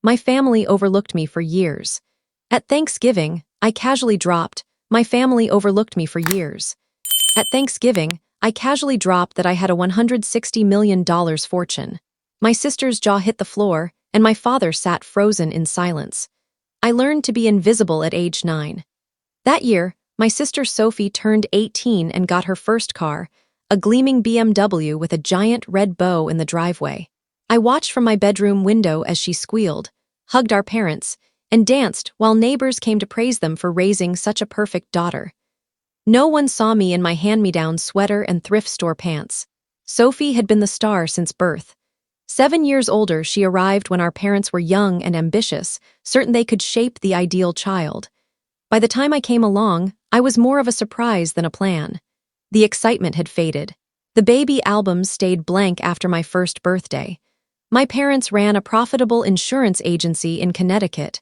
My family overlooked me for years. At Thanksgiving, I casually dropped, my family overlooked me for years. At Thanksgiving, I casually dropped that I had a $160 million fortune. My sister's jaw hit the floor, and my father sat frozen in silence. I learned to be invisible at age 9. That year, my sister Sophie turned 18 and got her first car, a gleaming BMW with a giant red bow in the driveway. I watched from my bedroom window as she squealed, hugged our parents, and danced while neighbors came to praise them for raising such a perfect daughter. No one saw me in my hand-me-down sweater and thrift store pants. Sophie had been the star since birth. 7 years older, she arrived when our parents were young and ambitious, certain they could shape the ideal child. By the time I came along, I was more of a surprise than a plan. The excitement had faded. The baby albums stayed blank after my first birthday. My parents ran a profitable insurance agency in Connecticut.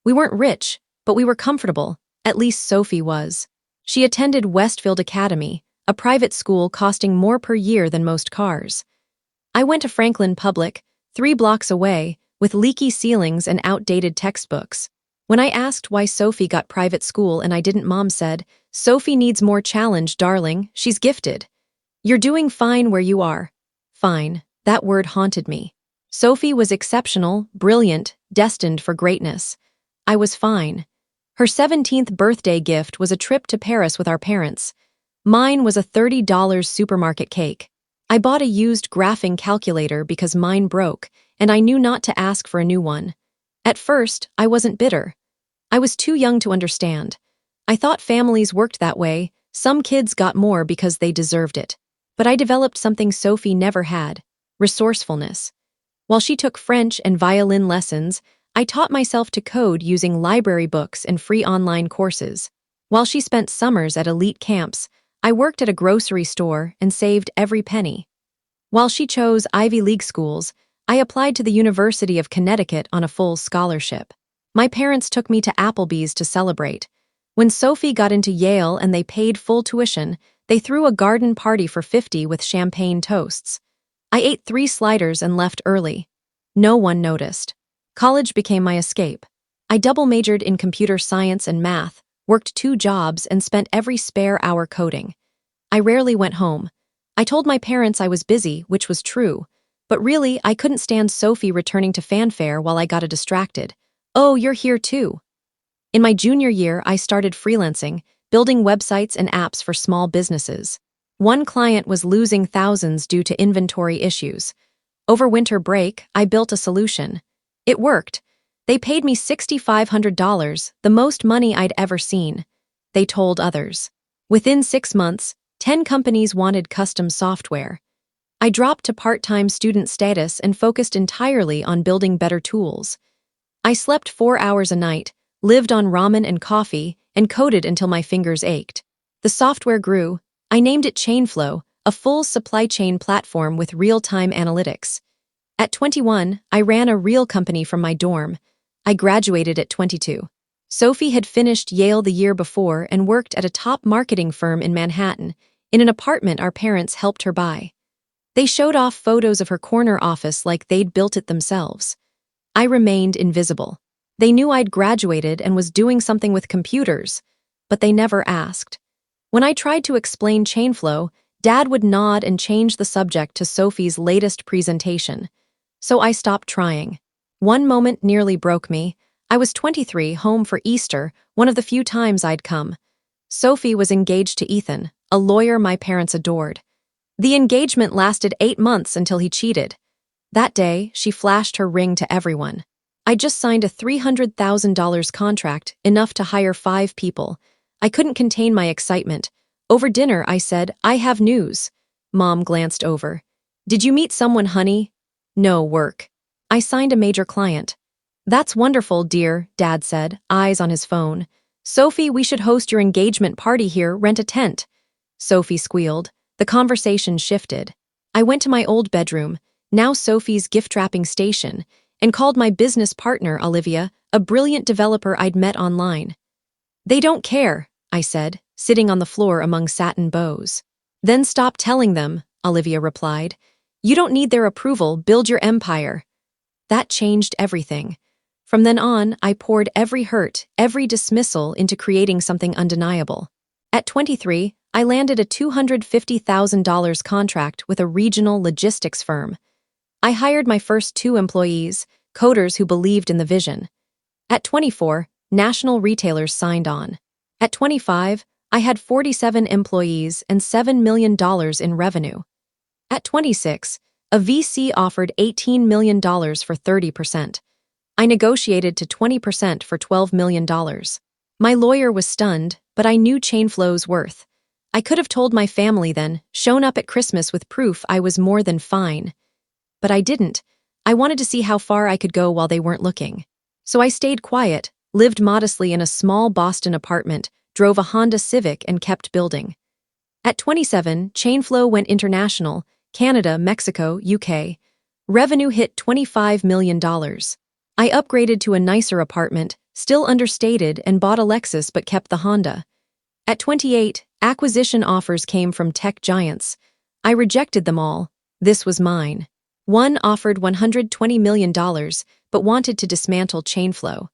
We weren't rich, but we were comfortable, at least Sophie was. She attended Westfield Academy, a private school costing more per year than most cars. I went to Franklin Public, 3 blocks away, with leaky ceilings and outdated textbooks. When I asked why Sophie got private school and I didn't, Mom said, "Sophie needs more challenge, darling, she's gifted." "You're doing fine where you are." Fine, that word haunted me. Sophie was exceptional, brilliant, destined for greatness. I was fine. Her 17th birthday gift was a trip to Paris with our parents. Mine was a $30 supermarket cake. I bought a used graphing calculator because mine broke, and I knew not to ask for a new one. At first, I wasn't bitter. I was too young to understand. I thought families worked that way. Some kids got more because they deserved it. But I developed something Sophie never had: resourcefulness. While she took French and violin lessons, I taught myself to code using library books and free online courses. While she spent summers at elite camps, I worked at a grocery store and saved every penny. While she chose Ivy League schools, I applied to the University of Connecticut on a full scholarship. My parents took me to Applebee's to celebrate. When Sophie got into Yale and they paid full tuition, they threw a garden party for 50 with champagne toasts. I ate 3 sliders and left early. No one noticed. College became my escape. I double-majored in computer science and math, worked 2 jobs, and spent every spare hour coding. I rarely went home. I told my parents I was busy, which was true. But really, I couldn't stand Sophie returning to fanfare while I got distracted. "Oh, you're here too." In my junior year, I started freelancing, building websites and apps for small businesses. One client was losing thousands due to inventory issues. Over winter break, I built a solution. It worked. They paid me $6,500, the most money I'd ever seen. They told others. Within 6 months, 10 companies wanted custom software. I dropped to part-time student status and focused entirely on building better tools. I slept 4 hours a night, lived on ramen and coffee, and coded until my fingers ached. The software grew. I named it Chainflow, a full supply chain platform with real-time analytics. At 21, I ran a real company from my dorm. I graduated at 22. Sophie had finished Yale the year before and worked at a top marketing firm in Manhattan, in an apartment our parents helped her buy. They showed off photos of her corner office like they'd built it themselves. I remained invisible. They knew I'd graduated and was doing something with computers, but they never asked. When I tried to explain Chainflow, Dad would nod and change the subject to Sophie's latest presentation. So I stopped trying. One moment nearly broke me. I was 23, home for Easter, one of the few times I'd come. Sophie was engaged to Ethan, a lawyer my parents adored. The engagement lasted 8 months until he cheated. That day, she flashed her ring to everyone. I just signed a $300,000 contract, enough to hire 5 people. I couldn't contain my excitement. Over dinner, I said, "I have news." Mom glanced over. "Did you meet someone, honey?" "No, work." "I signed a major client." "That's wonderful, dear," Dad said, eyes on his phone. "Sophie, we should host your engagement party here, rent a tent." Sophie squealed. The conversation shifted. I went to my old bedroom, now Sophie's gift-wrapping station, and called my business partner, Olivia, a brilliant developer I'd met online. "They don't care," I said, sitting on the floor among satin bows. "Then stop telling them," Olivia replied. "You don't need their approval, build your empire." That changed everything. From then on, I poured every hurt, every dismissal into creating something undeniable. At 23, I landed a $250,000 contract with a regional logistics firm. I hired my first 2 employees, coders who believed in the vision. At 24, national retailers signed on. At 25, I had 47 employees and $7 million in revenue. At 26, a VC offered $18 million for 30%. I negotiated to 20% for $12 million. My lawyer was stunned, but I knew Chainflow's worth. I could have told my family then, shown up at Christmas with proof I was more than fine. But I didn't. I wanted to see how far I could go while they weren't looking. So I stayed quiet, lived modestly in a small Boston apartment, drove a Honda Civic, and kept building. At 27, Chainflow went international, Canada, Mexico, UK. Revenue hit $25 million. I upgraded to a nicer apartment, still understated, and bought a Lexus but kept the Honda. At 28, acquisition offers came from tech giants. I rejected them all. This was mine. One offered $120 million, but wanted to dismantle Chainflow.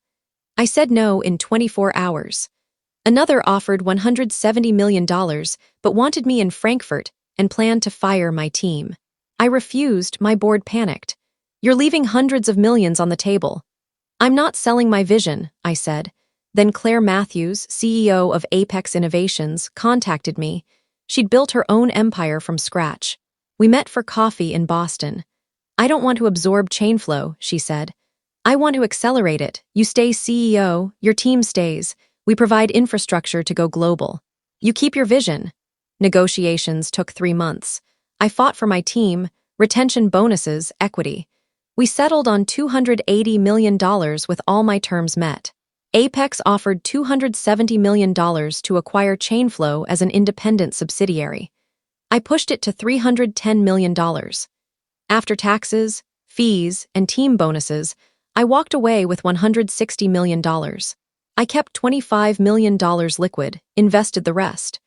I said no in 24 hours. Another offered $170 million, but wanted me in Frankfurt and planned to fire my team. I refused. My board panicked. You're leaving hundreds of millions on the table. I'm not selling my vision, I said. Then Claire Matthews, CEO of Apex Innovations, contacted me. She'd built her own empire from scratch. We met for coffee in Boston. I don't want to absorb Chainflow, she said. I want to accelerate it. You stay CEO, your team stays. We provide infrastructure to go global. You keep your vision. Negotiations took 3 months. I fought for my team, retention bonuses, equity. We settled on $280 million with all my terms met. Apex offered $270 million to acquire Chainflow as an independent subsidiary. I pushed it to $310 million. After taxes, fees, and team bonuses, I walked away with $160 million. I kept $25 million liquid, invested the rest.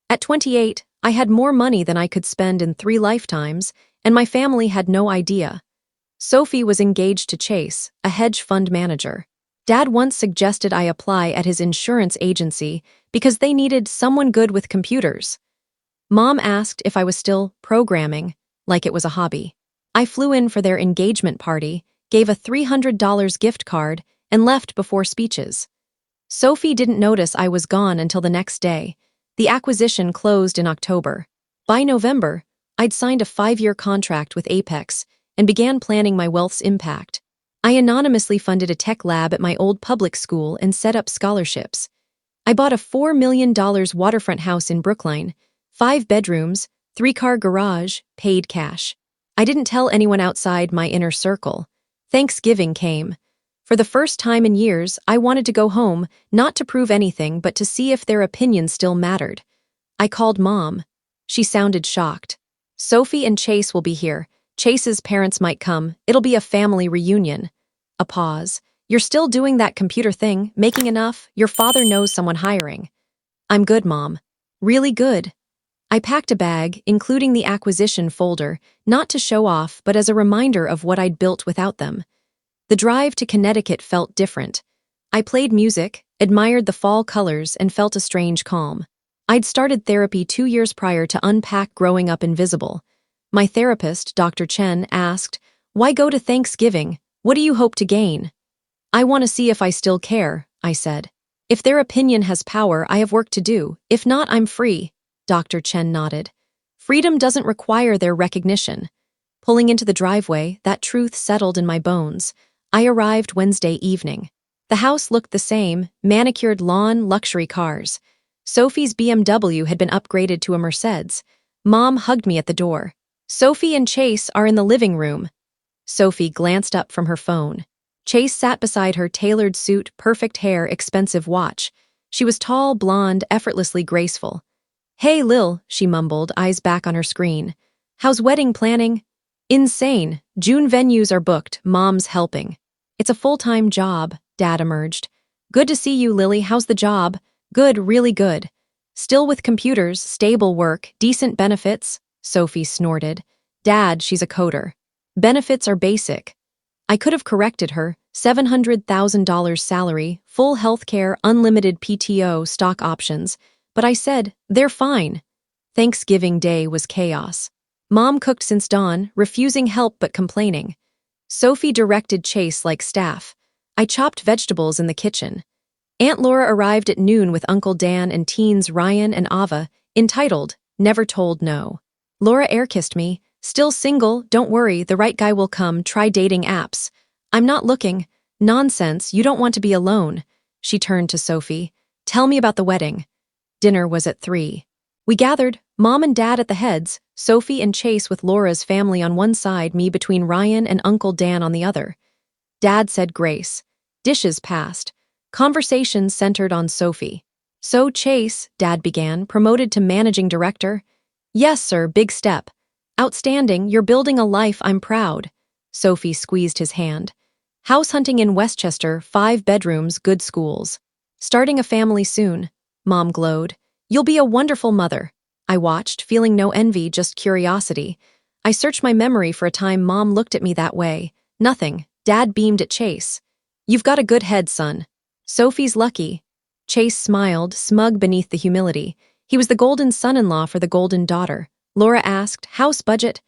At 28, I had more money than I could spend in 3 lifetimes, and my family had no idea. Sophie was engaged to Chase, a hedge fund manager. Dad once suggested I apply at his insurance agency because they needed someone good with computers. Mom asked if I was still programming, like it was a hobby. I flew in for their engagement party, gave a $300 gift card, and left before speeches. Sophie didn't notice I was gone until the next day. The acquisition closed in October. By November, I'd signed a 5-year contract with Apex and began planning my wealth's impact. I anonymously funded a tech lab at my old public school and set up scholarships. I bought a $4 million waterfront house in Brookline, 5 bedrooms, 3-car garage, paid cash. I didn't tell anyone outside my inner circle. Thanksgiving came. For the first time in years, I wanted to go home, not to prove anything, but to see if their opinion still mattered. I called Mom. She sounded shocked. Sophie and Chase will be here. Chase's parents might come. It'll be a family reunion. A pause. You're still doing that computer thing, making enough? Your father knows someone hiring. I'm good, Mom. Really good. I packed a bag, including the acquisition folder, not to show off, but as a reminder of what I'd built without them. The drive to Connecticut felt different. I played music, admired the fall colors, and felt a strange calm. I'd started therapy 2 years prior to unpack growing up invisible. My therapist, Dr. Chen, asked, "Why go to Thanksgiving? What do you hope to gain?" "I want to see if I still care," I said. "If their opinion has power, I have work to do. If not, I'm free." Dr. Chen nodded. Freedom doesn't require their recognition. Pulling into the driveway, that truth settled in my bones. I arrived Wednesday evening. The house looked the same, manicured lawn, luxury cars. Sophie's BMW had been upgraded to a Mercedes. Mom hugged me at the door. "Sophie and Chase are in the living room." Sophie glanced up from her phone. Chase sat beside her, tailored suit, perfect hair, expensive watch. She was tall, blonde, effortlessly graceful. "Hey, Lil," she mumbled, eyes back on her screen. "How's wedding planning?" "Insane. June venues are booked, Mom's helping." "It's a full-time job," Dad emerged. "Good to see you, Lily. How's the job?" "Good, really good." "Still with computers, stable work, decent benefits?" Sophie snorted. "Dad, she's a coder. Benefits are basic." I could have corrected her. $700,000 salary, full healthcare, unlimited PTO, stock options. But I said, they're fine. Thanksgiving Day was chaos. Mom cooked since dawn, refusing help but complaining. Sophie directed Chase like staff. I chopped vegetables in the kitchen. Aunt Laura arrived at noon with Uncle Dan and teens Ryan and Ava, entitled, Never Told No. Laura air-kissed me. Still single, don't worry, the right guy will come, try dating apps. I'm not looking. Nonsense, you don't want to be alone. She turned to Sophie. Tell me about the wedding. Dinner was at 3. We gathered, Mom and Dad at the heads, Sophie and Chase with Laura's family on one side, me between Ryan and Uncle Dan on the other. Dad said grace. Dishes passed. Conversation centered on Sophie. So Chase, Dad began, promoted to managing director. Yes, sir, big step. Outstanding, you're building a life, I'm proud. Sophie squeezed his hand. House hunting in Westchester, 5 bedrooms, good schools. Starting a family soon. Mom glowed. You'll be a wonderful mother. I watched, feeling no envy, just curiosity. I searched my memory for a time Mom looked at me that way. Nothing. Dad beamed at Chase. You've got a good head, son. Sophie's lucky. Chase smiled, smug beneath the humility. He was the golden son-in-law for the golden daughter. Laura asked, house budget?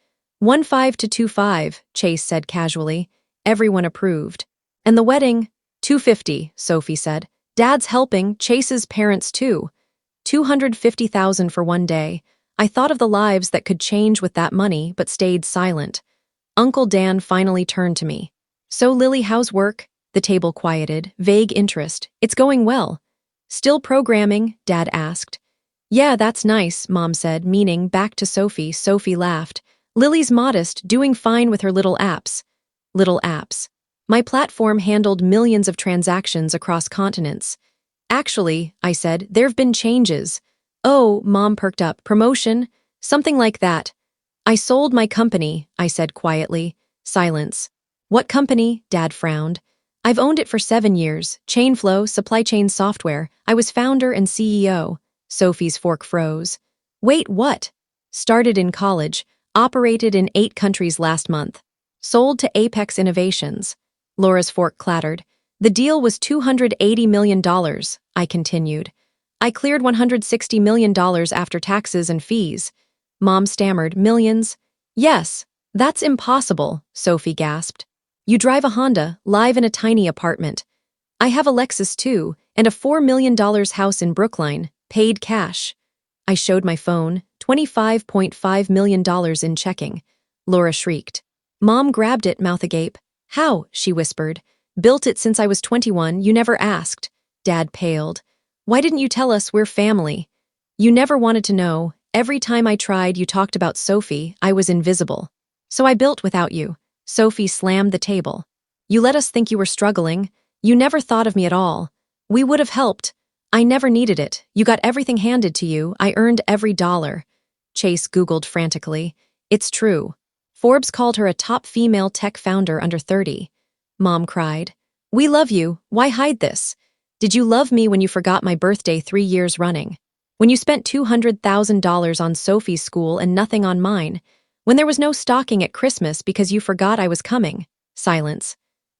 1.5 to 2.5, Chase said casually. Everyone approved. And the wedding? 250, Sophie said. Dad's helping, Chase's parents too. 250,000 for one day. I thought of the lives that could change with that money, but stayed silent. Uncle Dan finally turned to me. So Lily, how's work? The table quieted, vague interest. It's going well. Still programming? Dad asked. Yeah, that's nice, Mom said, meaning back to Sophie. Sophie laughed. Lily's modest, doing fine with her little apps. Little apps. My platform handled millions of transactions across continents. Actually, I said, there've been changes. Oh, Mom perked up. Promotion? Something like that. I sold my company, I said quietly. Silence. What company? Dad frowned. I've owned it for 7 years. Chainflow, supply chain software. I was founder and CEO. Sophie's fork froze. Wait, what? Started in college. Operated in 8 countries last month. Sold to Apex Innovations. Laura's fork clattered. The deal was $280 million, I continued. I cleared $160 million after taxes and fees. Mom stammered, millions? Yes. That's impossible, Sophie gasped. You drive a Honda, live in a tiny apartment. I have a Lexus too, and a $4 million house in Brookline, paid cash. I showed my phone, $25.5 million in checking. Laura shrieked. Mom grabbed it, mouth agape. How? She whispered. Built it since I was 21, you never asked. Dad paled. Why didn't you tell us we're family? You never wanted to know. Every time I tried, you talked about Sophie. I was invisible. So I built without you. Sophie slammed the table. You let us think you were struggling. You never thought of me at all. We would have helped. I never needed it. You got everything handed to you. I earned every dollar. Chase Googled frantically. It's true. Forbes called her a top female tech founder under 30. Mom cried. We love you. Why hide this? Did you love me when you forgot my birthday 3 years running? When you spent $200,000 on Sophie's school and nothing on mine? When there was no stocking at Christmas because you forgot I was coming? Silence.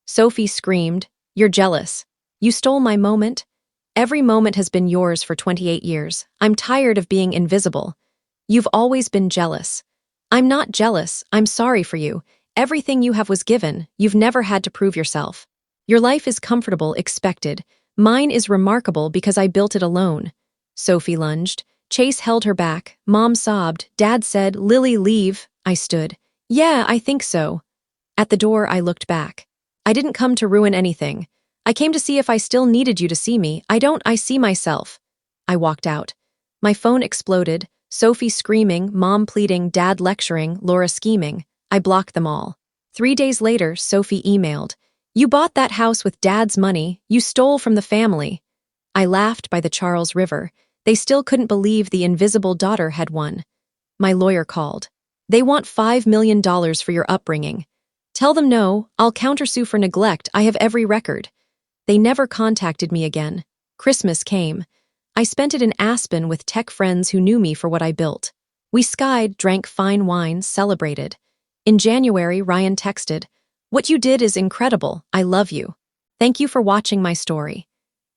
Sophie screamed. You're jealous. You stole my moment? Every moment has been yours for 28 years. I'm tired of being invisible. You've always been jealous. I'm not jealous. I'm sorry for you. Everything you have was given. You've never had to prove yourself. Your life is comfortable, expected. Mine is remarkable because I built it alone. Sophie lunged. Chase held her back. Mom sobbed. Dad said, Lily, leave. I stood. Yeah, I think so. At the door, I looked back. I didn't come to ruin anything. I came to see if I still needed you to see me. I see myself. I walked out. My phone exploded. Sophie screaming, Mom pleading, Dad lecturing, Laura scheming. I blocked them all. 3 days later, Sophie emailed. You bought that house with Dad's money. You stole from the family. I laughed by the Charles River. They still couldn't believe the invisible daughter had won. My lawyer called. They want $5 million for your upbringing. Tell them no, I'll countersue for neglect. I have every record. They never contacted me again. Christmas came. I spent it in Aspen with tech friends who knew me for what I built. We skied, drank fine wines, celebrated. In January, Ryan texted, What you did is incredible. I love you. Thank you for watching my story.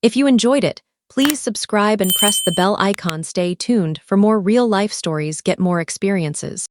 If you enjoyed it, please subscribe and press the bell icon. Stay tuned for more real-life stories. Get more experiences.